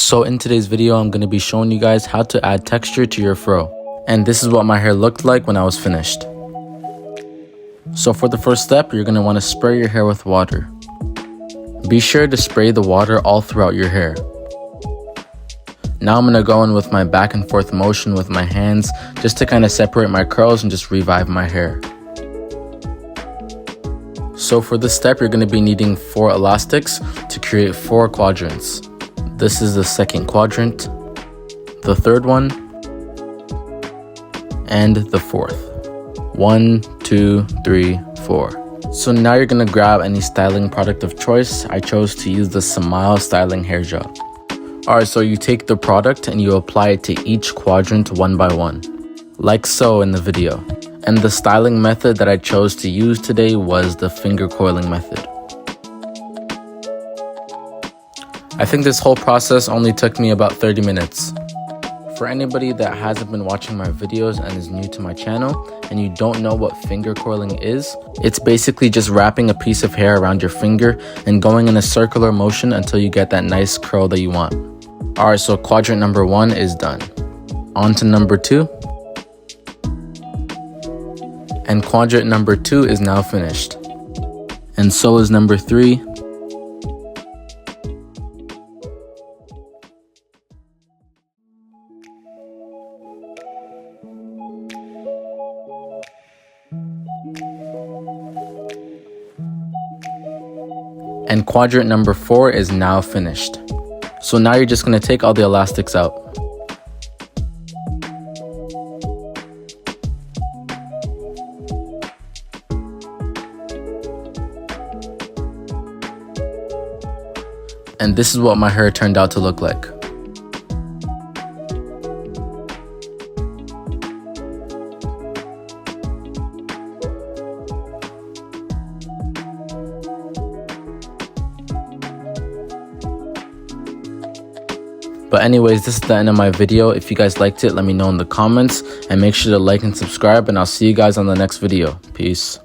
So in today's video, I'm going to be showing you guys how to add texture to your fro. And this is what my hair looked like when I was finished. So for the first step, you're going to want to spray your hair with water. Be sure to spray the water all throughout your hair. Now I'm going to go in with my back and forth motion with my hands just to kind of separate my curls and just revive my hair. So for this step, you're going to be needing 4 elastics to create 4 quadrants. This is the second quadrant, the third one, and the fourth. 1, 2, 3, 4. So now you're going to grab any styling product of choice. I chose to use the Smile Styling Hair Gel. Alright, so you take the product and you apply it to each quadrant one by one, like so in the video. And the styling method that I chose to use today was the finger coiling method. I think this whole process only took me about 30 minutes. For anybody that hasn't been watching my videos and is new to my channel and you don't know what finger coiling is, it's basically just wrapping a piece of hair around your finger and going in a circular motion until you get that nice curl that you want. Alright, so quadrant number 1 is done. On to number 2. And quadrant number 2 is now finished. And so is number 3. And quadrant number 4 is now finished. So now you're just going to take all the elastics out. And this is what my hair turned out to look like. But anyways, this is the end of my video. If you guys liked it, let me know in the comments. And make sure to like and subscribe. And I'll see you guys on the next video. Peace.